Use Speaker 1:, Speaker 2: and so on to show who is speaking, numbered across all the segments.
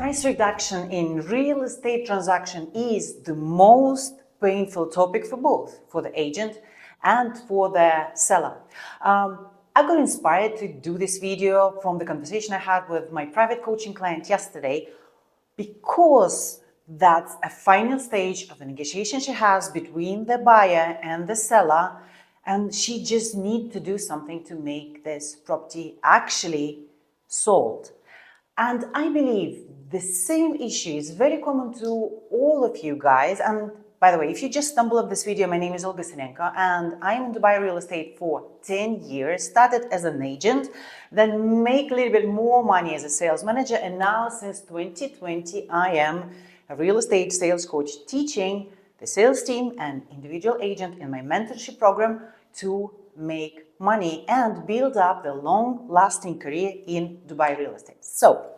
Speaker 1: price reduction in real estate transaction is the most painful topic for both, for the agent and for the seller. I got inspired to do this video from the conversation I had with my private coaching client yesterday, because that's a final stage of the negotiation she has between the buyer and the seller, and she just needs to do something to make this property actually sold. And I believe the same issue is very common to all of you guys. And by the way, if you just stumble up this video, my name is Olga Sinenko, and I'm in Dubai real estate for 10 years, started as an agent, then make a little bit more money as a sales manager, and now since 2020, I am a real estate sales coach teaching the sales team and individual agent in my mentorship program to make money and build up the long-lasting career in Dubai real estate. So,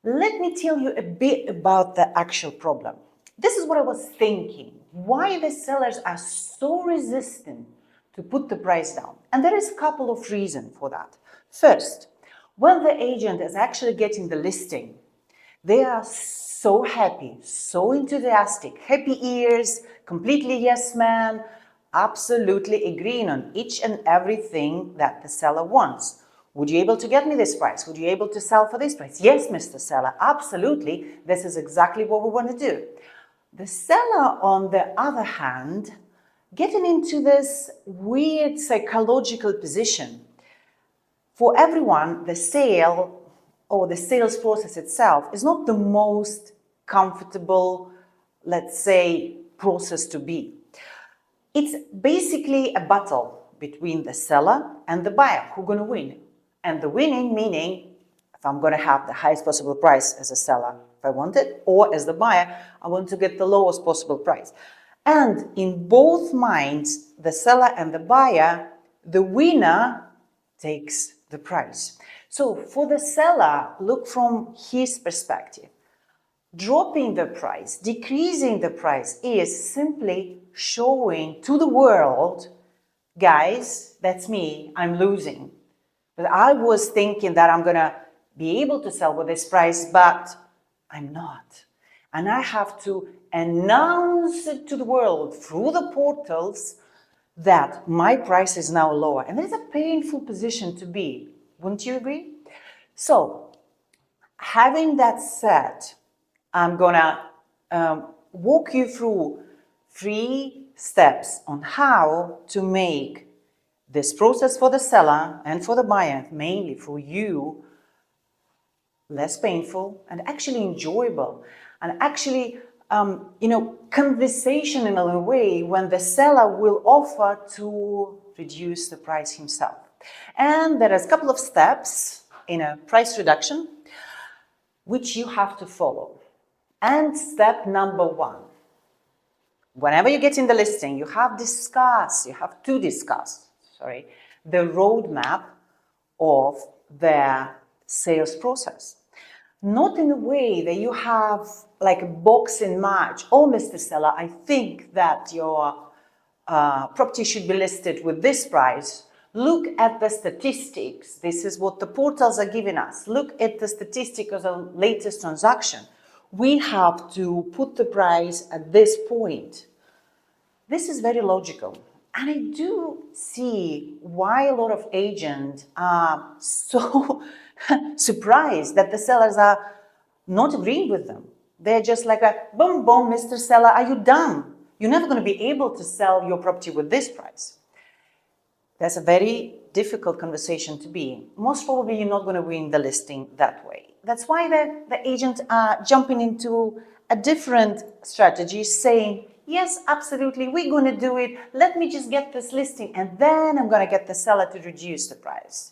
Speaker 1: let me tell you a bit about the actual problem. This is what I was thinking. Why the sellers are so resistant to put the price down? And there is a couple of reasons for that. First, when the agent is actually getting the listing, they are so happy, so enthusiastic, happy ears, completely yes man, absolutely agreeing on each and everything that the seller wants. Would you able to get me this price? Would you able to sell for this price? Yes, Mr. Seller, absolutely. This is exactly what we want to do. The seller, on the other hand, getting into this weird psychological position. For everyone, the sale or the sales process itself is not the most comfortable, let's say, process to be. It's basically a battle between the seller and the buyer who's going to win. And the winning meaning, if I'm going to have the highest possible price as a seller, if I want it, or as the buyer, I want to get the lowest possible price. And in both minds, the seller and the buyer, the winner takes the price. So for the seller, look from his perspective. Dropping the price, decreasing the price is simply showing to the world, guys, that's me, I'm losing. But I was thinking that I'm going to be able to sell with this price, but I'm not. And I have to announce it to the world through the portals that my price is now lower. And it's a painful position to be. Wouldn't you agree? So, having that said, I'm going to walk you through 3 steps on how to make this process for the seller and for the buyer, mainly for you, less painful and actually enjoyable, and actually, conversational in a way when the seller will offer to reduce the price himself. And there is a couple of steps in a price reduction which you have to follow. And step number 1, whenever you get in the listing, you have to discuss the roadmap of the sales process. Not in a way that you have like a boxing match. Oh, Mr. Seller, I think that your property should be listed with this price. Look at the statistics. This is what the portals are giving us. Look at the statistics of the latest transaction. We have to put the price at this point. This is very logical. And I do see why a lot of agents are so surprised that the sellers are not agreeing with them. They're just like, boom, boom, Mr. Seller, are you done? You're never going to be able to sell your property with this price. That's a very difficult conversation to be. Most probably you're not going to win the listing that way. That's why the agents are jumping into a different strategy, saying, yes, absolutely, we're going to do it. Let me just get this listing, and then I'm going to get the seller to reduce the price.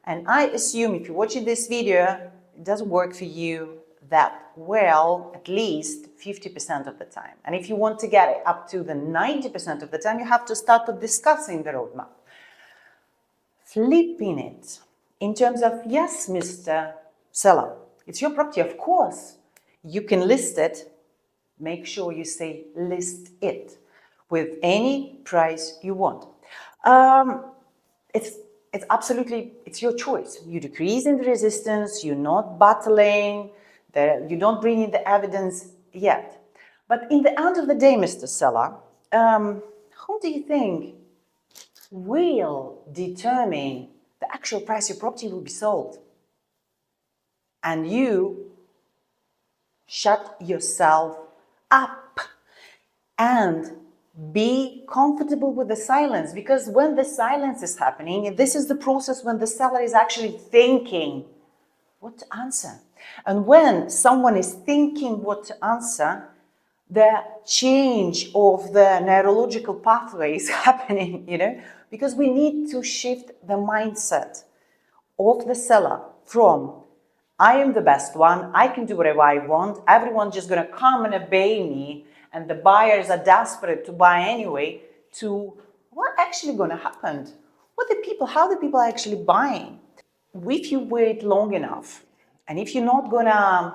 Speaker 1: And I assume if you're watching this video, it doesn't work for you that well, at least 50% of the time. And if you want to get it up to the 90% of the time, you have to start with discussing the roadmap. Flipping it in terms of, yes, Mr. Seller, it's your property, of course. You can list it. Make sure you say list it with any price you want. It's absolutely, it's your choice. You decrease in the resistance, you're not battling You don't bring in the evidence yet. But in the end of the day, Mr. Seller, who do you think will determine the actual price your property will be sold? And you shut yourself up and be comfortable with the silence, because when the silence is happening, this is the process when the seller is actually thinking what to answer. And when someone is thinking what to answer, the change of the neurological pathway is happening, because we need to shift the mindset of the seller from I am the best one, I can do whatever I want, everyone's just going to come and obey me, and the buyers are desperate to buy anyway, to what actually going to happen? How the people are actually buying? If you wait long enough, and if you're not going to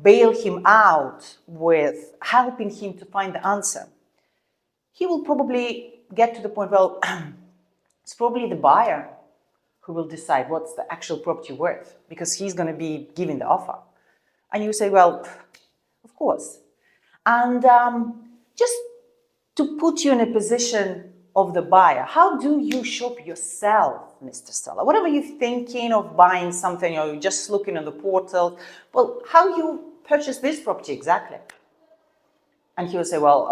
Speaker 1: bail him out with helping him to find the answer, he will probably get to the point, well, it's probably the buyer who will decide what's the actual property worth, because he's going to be giving the offer. And you say, well, of course. And just to put you in a position of the buyer, how do you shop yourself, Mr. Seller? Whatever you're thinking of buying something, or you're just looking on the portal, well, how you purchase this property exactly? And he will say, well,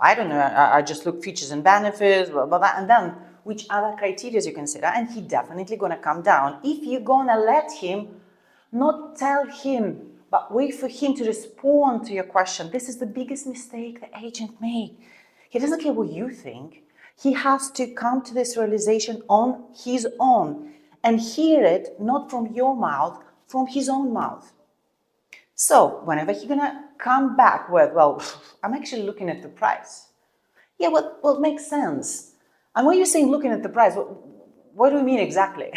Speaker 1: I don't know, I just look features and benefits, blah, blah, blah, and then which other criteria you consider, and he definitely gonna come down if you're gonna let him, not tell him, but wait for him to respond to your question. This is the biggest mistake the agent made. He doesn't care what you think. He has to come to this realization on his own and hear it not from your mouth, from his own mouth. So whenever he's gonna come back with, well, I'm actually looking at the price. Yeah, well, it makes sense. And when you're saying looking at the price, what do you mean exactly?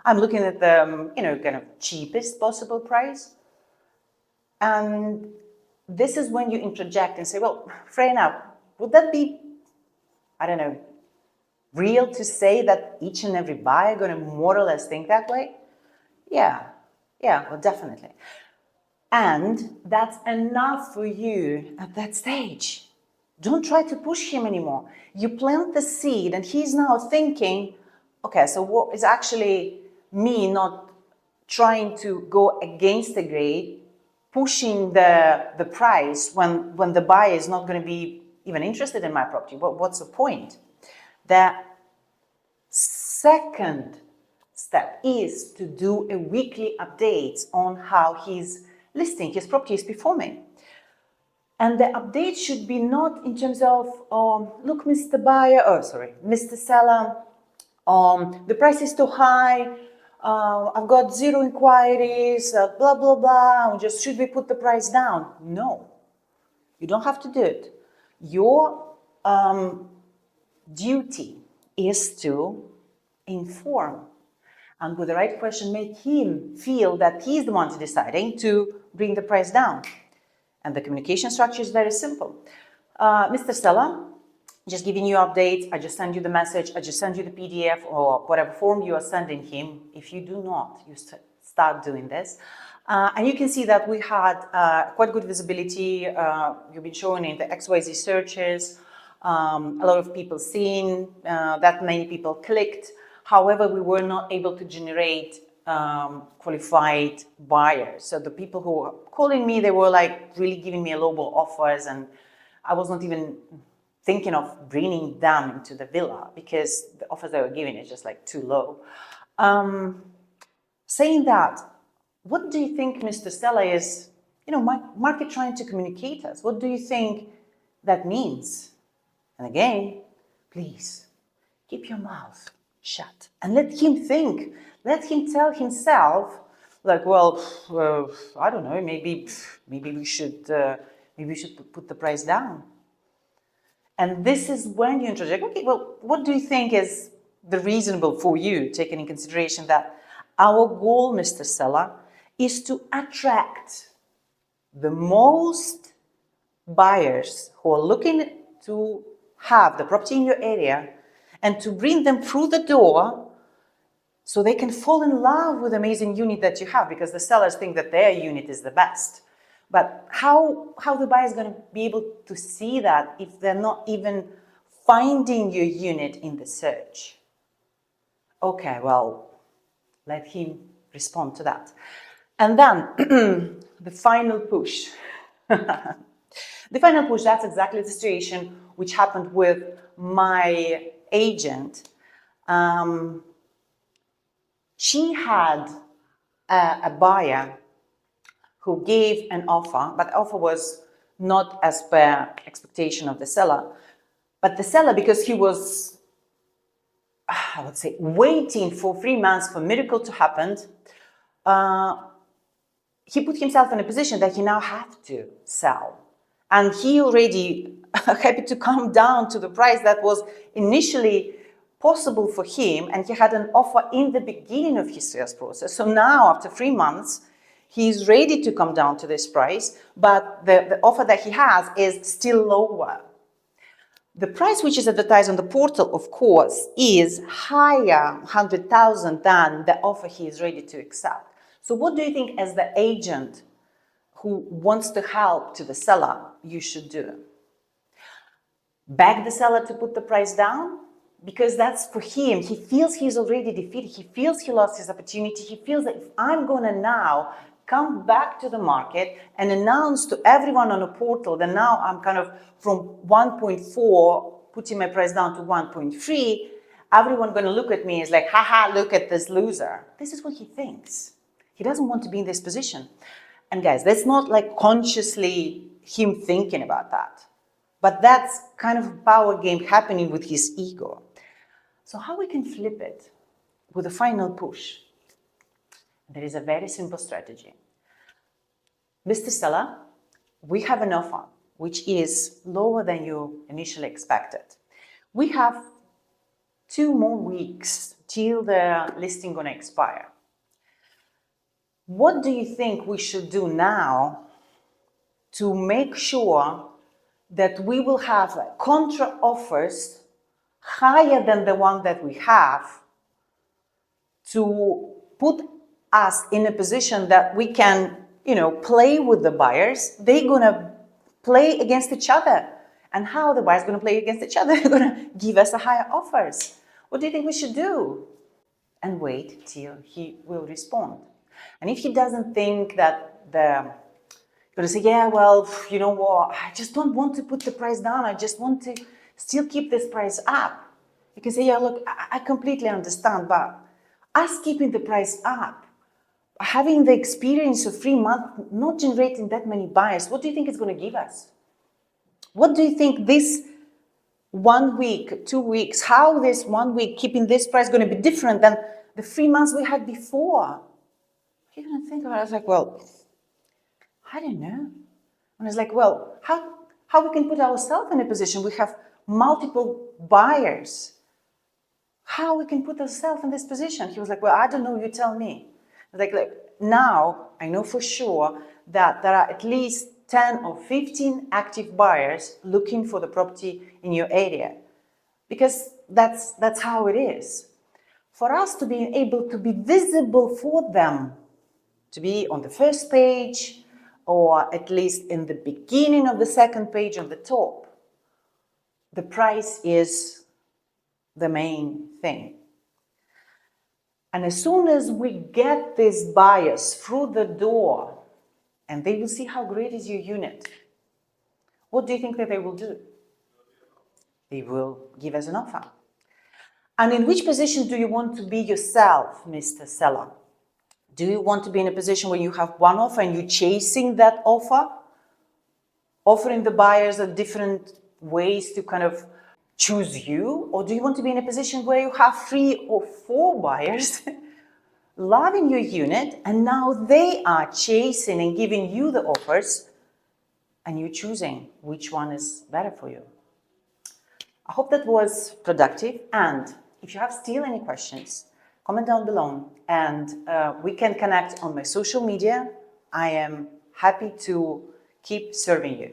Speaker 1: I'm looking at the, kind of cheapest possible price. And this is when you interject and say, well, fair enough. Would that be, I don't know, real to say that each and every buyer going to more or less think that way? Yeah, well, definitely. And that's enough for you at that stage. Don't try to push him anymore. You plant the seed and he's now thinking, okay, so what is actually me not trying to go against the grain, pushing the price when the buyer is not going to be even interested in my property? What's the point? The second step is to do a weekly update on how his listing, his property is performing. And the update should be not in terms of, look, Mr. Seller, the price is too high, I've got 0 inquiries, blah, blah, blah, should we put the price down? No, you don't have to do it. Your duty is to inform, and with the right question, make him feel that he's the one deciding to bring the price down. And the communication structure is very simple. Mr. Seller, just giving you updates. I just send you the message. I just send you the PDF or whatever form you are sending him. If you do not, you start doing this. And you can see that we had quite good visibility. You've been showing in the XYZ searches. A lot of people seen, that many people clicked. However, we were not able to generate qualified buyers. So the people who were calling me, they were like really giving me lowball offers, and I was not even thinking of bringing them into the villa because the offers they were giving is just like too low. Saying that, what do you think, Mr. Seller, is, market trying to communicate us? What do you think that means? And again, please keep your mouth shut and let him think. Let him tell himself, like, well, I don't know, maybe we should put the price down. And this is when you interject. Okay, well, what do you think is the reasonable for you, taking in consideration that our goal, Mr. Seller, is to attract the most buyers who are looking to have the property in your area and to bring them through the door so they can fall in love with the amazing unit that you have, because the sellers think that their unit is the best. But how the buyer is going to be able to see that if they're not even finding your unit in the search? Okay, well, let him respond to that. And then the final push. The final push, that's exactly the situation which happened with my agent. She had a buyer who gave an offer, but the offer was not as per expectation of the seller. But the seller, because he was, I would say, waiting for 3 months for a miracle to happen, he put himself in a position that he now had to sell. And he already happy to come down to the price that was initially possible for him, and he had an offer in the beginning of his sales process. So now, after 3 months, he's ready to come down to this price, but the offer that he has is still lower. The price which is advertised on the portal, of course, is higher, 100,000, than the offer he is ready to accept. So what do you think, as the agent who wants to help to the seller, you should do? Beg the seller to put the price down? Because that's for him. He feels he's already defeated. He feels he lost his opportunity. He feels that if I'm going to now come back to the market and announce to everyone on a portal that now I'm kind of from 1.4 putting my price down to 1.3, everyone going to look at me as like, haha, look at this loser. This is what he thinks. He doesn't want to be in this position. And guys, that's not like consciously him thinking about that, but that's kind of a power game happening with his ego. So how we can flip it with a final push? There is a very simple strategy. Mr. Seller, we have an offer which is lower than you initially expected. We have 2 more weeks till the listing going to expire. What do you think we should do now to make sure that we will have contra offers higher than the one that we have, to put us in a position that we can, play with the buyers? They're going to play against each other. And how the buyers going to play against each other? They're going to give us a higher offers. What do you think we should do? And wait till he will respond. And if he doesn't think that you're going to say, yeah, well, you know what, I just don't want to put the price down. I just want to still keep this price up. You can say, yeah, look, I completely understand, but us keeping the price up, having the experience of 3 months, not generating that many buyers, what do you think it's going to give us? What do you think this 1 week, 2 weeks, how this 1 week keeping this price going to be different than the 3 months we had before? You're going to think about it. I was like, well, I don't know. And I was like, well, how we can put ourselves in a position? We have multiple buyers. How we can put ourselves in this position? He was like, well, I don't know, you tell me. I was like, look, now I know for sure that there are at least 10 or 15 active buyers looking for the property in your area, because that's how it is. For us to be able to be visible for them, to be on the first page, or at least in the beginning of the second page on the top, the price is the main thing. And as soon as we get these buyers through the door, and they will see how great is your unit, what do you think that they will do? They will give us an offer. And in which position do you want to be yourself, Mr. Seller? Do you want to be in a position where you have one offer and you're chasing that offer, offering the buyers a different ways to kind of choose you? Or do you want to be in a position where you have 3 or 4 buyers loving your unit, and now they are chasing and giving you the offers, and you're choosing which one is better for you? I hope that was productive, and if you have still any questions, comment down below, and we can connect on my social media. I am happy to keep serving you.